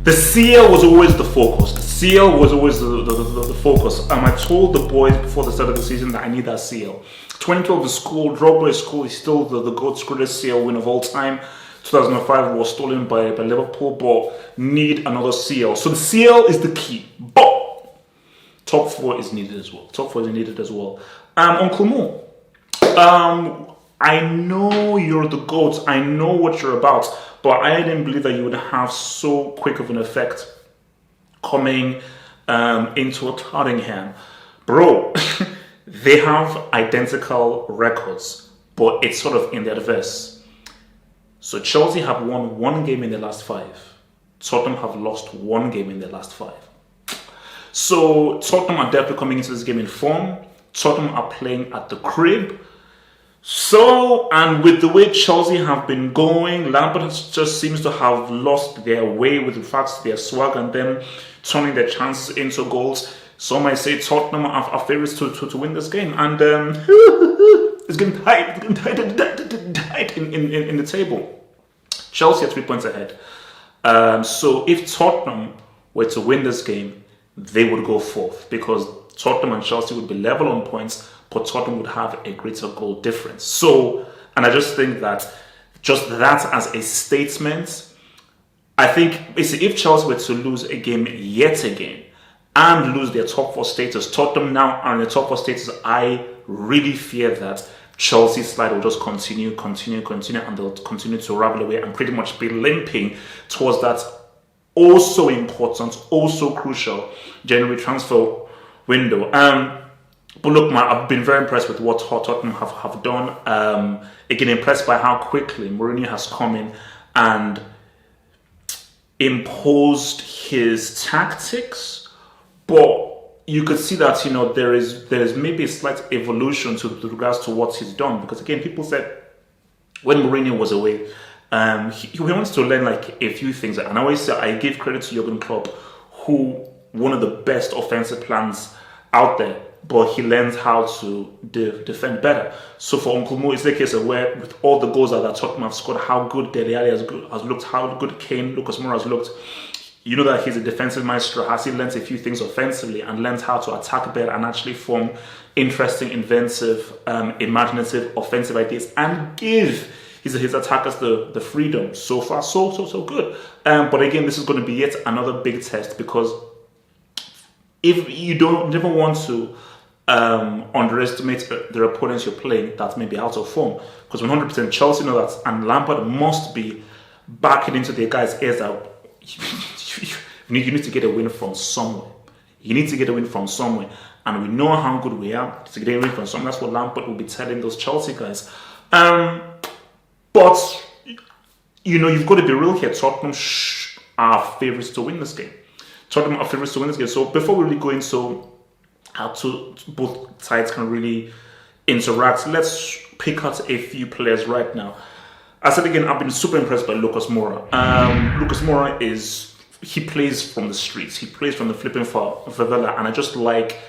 The CL was always the focus. The CL was always the focus. I told the boys before the start of the season that I need that CL. 2012 is cool. Drogba is cool. He's still the GOAT's greatest CL win of all time. 2005 was stolen by Liverpool, but need another CL. So the CL is the key. But top 4 is needed as well. Top 4 is needed as well. Uncle Mo, I know you're the GOAT. I know what you're about. But I didn't believe that you would have so quick of an effect coming into Tottenham. Bro, they have identical records, but it's sort of in the adverse. So Chelsea have won 1 game in the last 5. Tottenham have lost 1 game in the last 5. So Tottenham are definitely coming into this game in form. Tottenham are playing at the crib. So, and with the way Chelsea have been going, Lampard just seems to have lost their way with regards to their swag and them turning their chances into goals. Some might say Tottenham are favourites to win this game. And it's getting tight in the table. Chelsea are 3 points ahead. So if Tottenham were to win this game, they would go 4th because Tottenham and Chelsea would be level on points, but Tottenham would have a greater goal difference. So, and I just think that just that as a statement, I think basically if Chelsea were to lose a game yet again and lose their top 4 status, Tottenham now are in the top 4 status, I really fear that Chelsea's slide will just continue, and they'll continue to ravel away and pretty much be limping towards that also important, also crucial January transfer window. But look, man, I've been very impressed with what Tottenham have done. Again, impressed by how quickly Mourinho has come in and imposed his tactics. But you could see that, there is maybe a slight evolution to regards to what he's done. Because again, people said when Mourinho was away, he wants to learn like a few things. And I always say I give credit to Jurgen Klopp, who one of the best offensive plans out there, but he learns how to defend better. So for Uncle Mo, it's the case of where with all the goals that Tottenham have scored, how good Dele Alli has looked, how good Kane, Lucas Moura has looked. You know that he's a defensive maestro. Has he learned a few things offensively and learned how to attack better and actually form interesting, inventive, imaginative, offensive ideas and give his attackers the freedom. So far, so good. But again, this is going to be yet another big test because if you never want to underestimate the opponents you're playing that may be out of form, because 100% Chelsea know that, and Lampard must be backing into their guys' ears that you need to get a win from somewhere. You need to get a win from somewhere, and we know how good we are to get a win from somewhere. That's what Lampard will be telling those Chelsea guys. But you've got to be real here. Tottenham are favourites to win this game. Tottenham are favourites to win this game. So before we really go into how both sides can really interact, let's pick out a few players right now. I said again, I've been super impressed by Lucas Moura. Lucas Moura he plays from the streets. He plays from the flipping favela, and I just like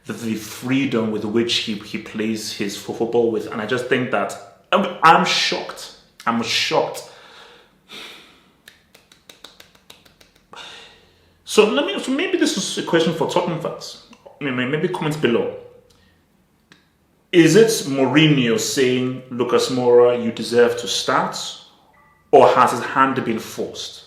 the freedom with which he plays his football with. And I just think that I'm shocked. I'm shocked. So maybe this is a question for Tottenham fans. Maybe comments below. Is it Mourinho saying, Lucas Moura, you deserve to start? Or has his hand been forced?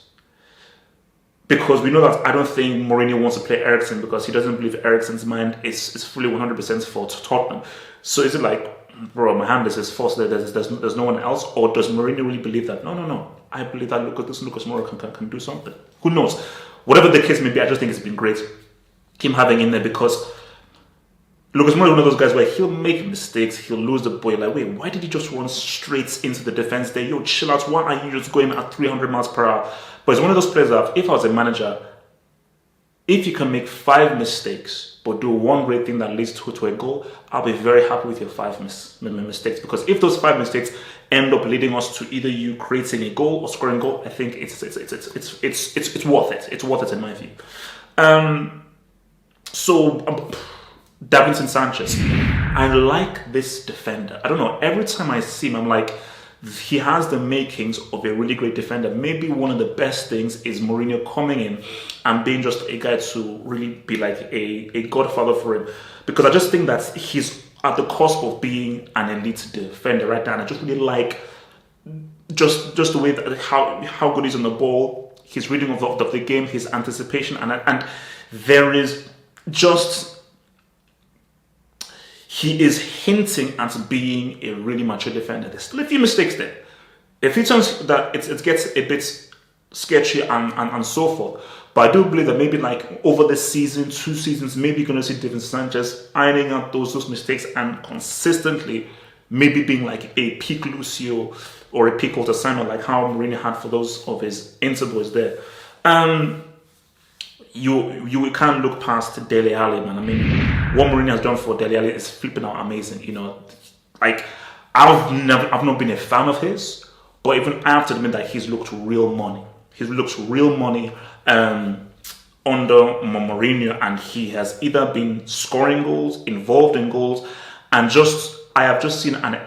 Because we know that I don't think Mourinho wants to play Eriksen because he doesn't believe Eriksen's mind is fully 100% for Tottenham. So is it like, bro, my hand is forced, there's no one else? Or does Mourinho really believe that? No. I believe that Lucas Moura can do something. Who knows? Whatever the case may be, I just think it's been great him having in there because Lucas Moura is one of those guys where he'll make mistakes, he'll lose the ball. You're like, wait, why did he just run straight into the defense there? Yo, chill out. Why are you just going at 300 miles per hour? But it's one of those players that if I was a manager, if you can make 5 mistakes but do one great thing that leads to a goal, I'll be very happy with your 5 mistakes. Because if those 5 mistakes end up leading us to either you creating a goal or scoring a goal, I think it's worth it. It's worth it in my view. Davinson Sanchez, I like this defender. I don't know, every time I see him, I'm like, he has the makings of a really great defender. Maybe one of the best things is Mourinho coming in and being just a guy to really be like a godfather for him. Because I just think that he's at the cusp of being an elite defender right now. And I just really like just the way that how good he's on the ball, his reading of the game, his anticipation, and there is just... He is hinting at being a really mature defender. There's still a few mistakes there. A few times that it gets a bit sketchy and so forth. But I do believe that maybe like over the season, 2 seasons, maybe you're going to see David Sanchez ironing out those mistakes and consistently maybe being like a peak Lucio or a peak Walter Simon, like how Mourinho had for those of his interboys there. You can't look past Dele Alli, man. I mean, what Mourinho has done for Dele Alli is flipping out amazing. You know, like I've not been a fan of his, but even I have to admit that he's looked real money. He's looked real money under Mourinho, and he has either been scoring goals, involved in goals, and I have just seen an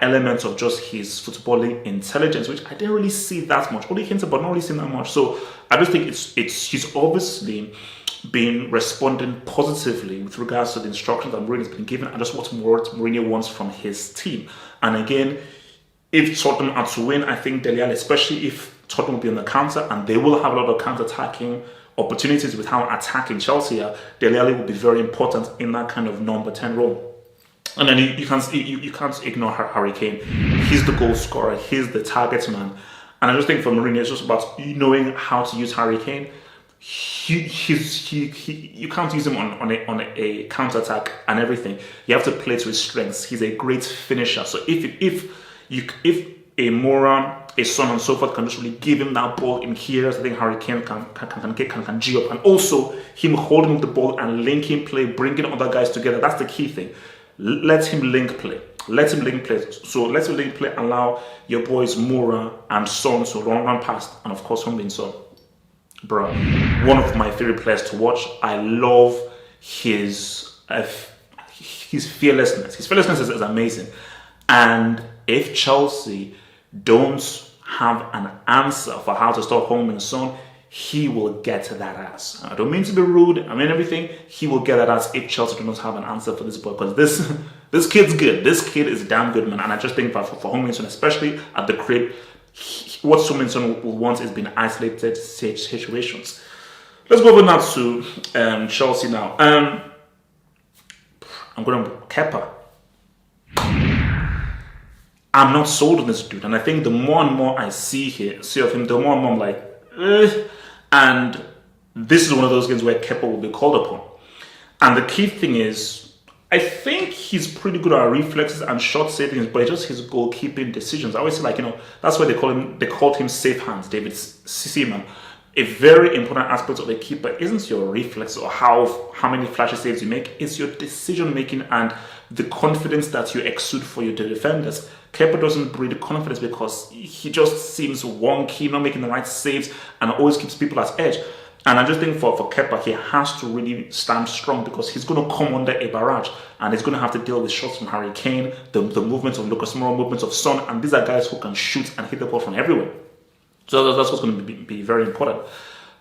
element of just his footballing intelligence, which I didn't really see that much. Only hinted, but not really seen that much. So I just think he's obviously been responding positively with regards to the instructions that Mourinho's been given, and just what Mourinho wants from his team. And again, if Tottenham are to win, I think Dele Alli, especially if Tottenham will be on the counter, and they will have a lot of counter-attacking opportunities with how attacking Chelsea are, Dele Alli will be very important in that kind of number 10 role. And then you can't ignore Harry Kane. He's the goal scorer. He's the target man. And I just think for Mourinho, it's just about knowing how to use Harry Kane. You can't use him on a counter attack and everything. You have to play to his strengths. He's a great finisher. So if a Moura, a Son, and so forth can just really give him that ball in here, I think Harry Kane can G up. And also him holding the ball and linking play, bringing other guys together. That's the key thing. Let him link play. So let him link play. Allow your boys Moura and Son to run past, and of course, Heung-min Son, bro, one of my favorite players to watch. I love his fearlessness. His fearlessness is amazing. And if Chelsea don't have an answer for how to stop Heung-min Son, he will get that ass. I don't mean to be rude. I mean everything. He will get that ass if Chelsea do not have an answer for this boy. Because this kid's good. This kid is damn good, man. And I just think for Heung-min Son, especially at the crib, what Heung-min Son will want is being isolated situations. Let's go over now to Chelsea now. I'm going to Kepa. I'm not sold on this dude. And I think the more and more I see of him, the more and more I'm like, And this is one of those games where Kepa will be called upon. And the key thing is, I think he's pretty good at reflexes and shot savings, but it's just his goalkeeping decisions. I always say, like, that's why they called him safe hands, David Seaman. A very important aspect of a keeper isn't your reflex or how many flashy saves you make. It's your decision making and the confidence that you exude for your defenders. Kepa doesn't breed confidence because he just seems wonky, not making the right saves, and always keeps people at edge. And I just think for Kepa, he has to really stand strong because he's going to come under a barrage and he's going to have to deal with shots from Harry Kane, the movements of Lucas Moura, movements of Son, and these are guys who can shoot and hit the ball from everywhere. So that's what's going to be very important.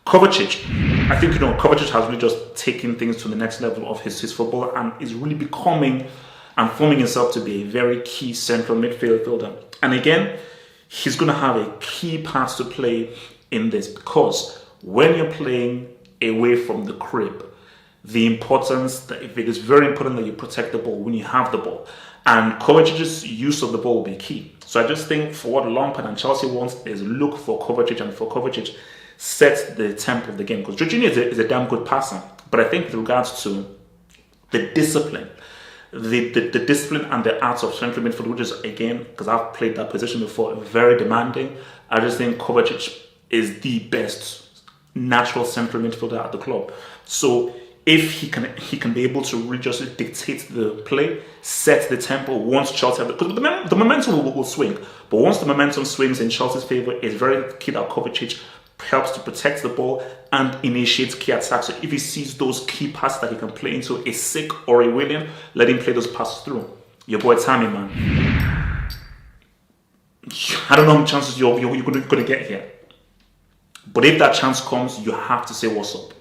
Kovacic, I think, Kovacic has really just taken things to the next level of his football and is really becoming and forming himself to be a very key central midfielder. And again, he's going to have a key part to play in this because when you're playing away from the crib, the importance that it is very important that you protect the ball when you have the ball. And Kovacic's use of the ball will be key. So I just think for what Lampard and Chelsea wants is look for Kovacic, and for Kovacic set the tempo of the game. Because Jorginho is a damn good passer. But I think with regards to the discipline, the discipline and the art of central midfield, which is, again, because I've played that position before, very demanding. I just think Kovacic is the best natural central midfielder at the club. So if he can be able to really just dictate the play, set the tempo once Chelsea have because the momentum will swing. But once the momentum swings in Chelsea's favour, it's very key that Kovacic helps to protect the ball and initiates key attacks. So if he sees those key passes that he can play into a Sick or a Willian, let him play those passes through. Your boy Tammy, man. I don't know how many chances you're going to get here. But if that chance comes, you have to say what's up.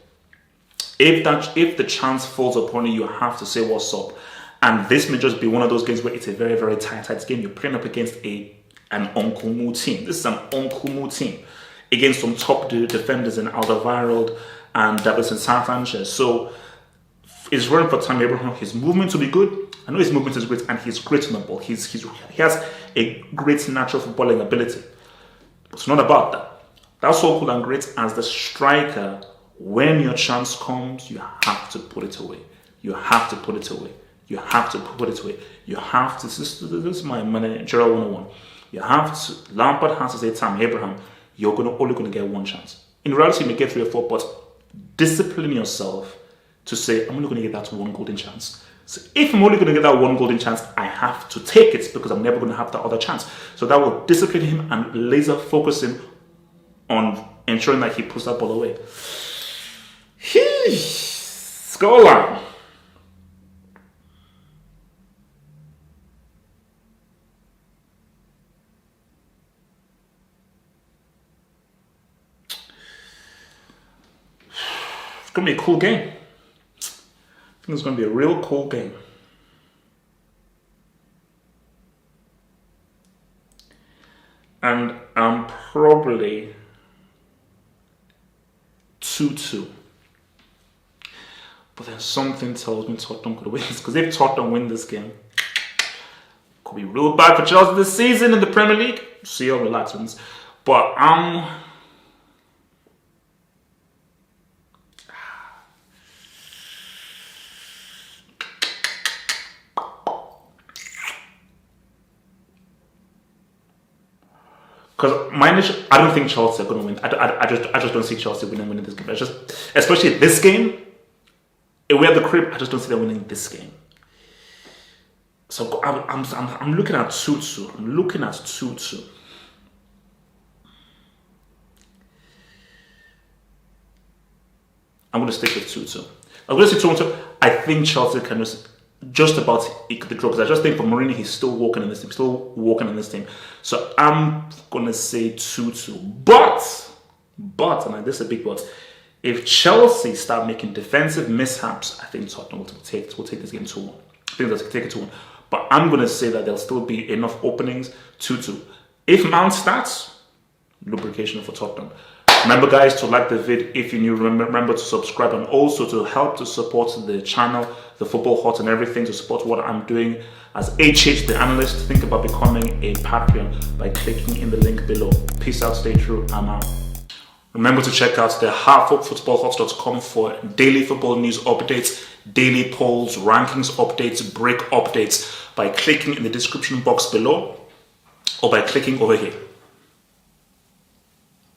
If the chance falls upon you, you have to say what's up. And this may just be one of those games where it's a very, very tight game. You're playing up against an Uncle Mu team. This is an Uncle Mu team against some top defenders in Alderweireld and Davison Sanchez. So it's running for Tammy Abraham. His movement will be good. I know his movement is great, and he's great on the ball. He has a great natural footballing ability. But it's not about that. That's all cool and great as the striker. When your chance comes, you have to put it away. You have to put it away. You have to put it away. You have to. This is my managerial 101. You have to. Lampard has to say, Tammy Abraham, you're only going to get one chance. In reality, you may get 3 or 4, but discipline yourself to say, I'm only going to get that one golden chance. So if I'm only going to get that one golden chance, I have to take it because I'm never going to have that other chance. So that will discipline him and laser focus him on ensuring that he puts that ball away. Scoreline. It's going to be a cool game. I think it's going to be a real cool game. And I'm probably 2-2. But then something tells me Tottenham could win this. Because if Tottenham win this game, it could be real bad for Chelsea this season in the Premier League. See how relaxing. But because I don't think Chelsea are going to win. I just don't see Chelsea winning this game. Especially this game. If we have the crib, I just don't see them winning this game. So I'm looking at 2-2. I'm looking at 2-2. I'm going to stick with 2-2. I'm going to say 2-2. I think Chelsea can just about equal the draw, because I just think for Mourinho, he's still working in this team. So I'm going to say 2-2. But, and this is a big but, if Chelsea start making defensive mishaps, I think Tottenham will take this game 2-1. I think they'll take it 2-1. But I'm going to say that there'll still be enough openings, 2-2. If Mount starts, lubrication for Tottenham. Remember, guys, to like the vid if you're new. Remember to subscribe, and also to help to support the channel, the Football Hot and everything, to support what I'm doing as HH the analyst. Think about becoming a Patreon by clicking in the link below. Peace out, stay true, I'm out. Remember to check out the footballhot.com for daily football news updates, daily polls, rankings updates, break updates by clicking in the description box below or by clicking over here.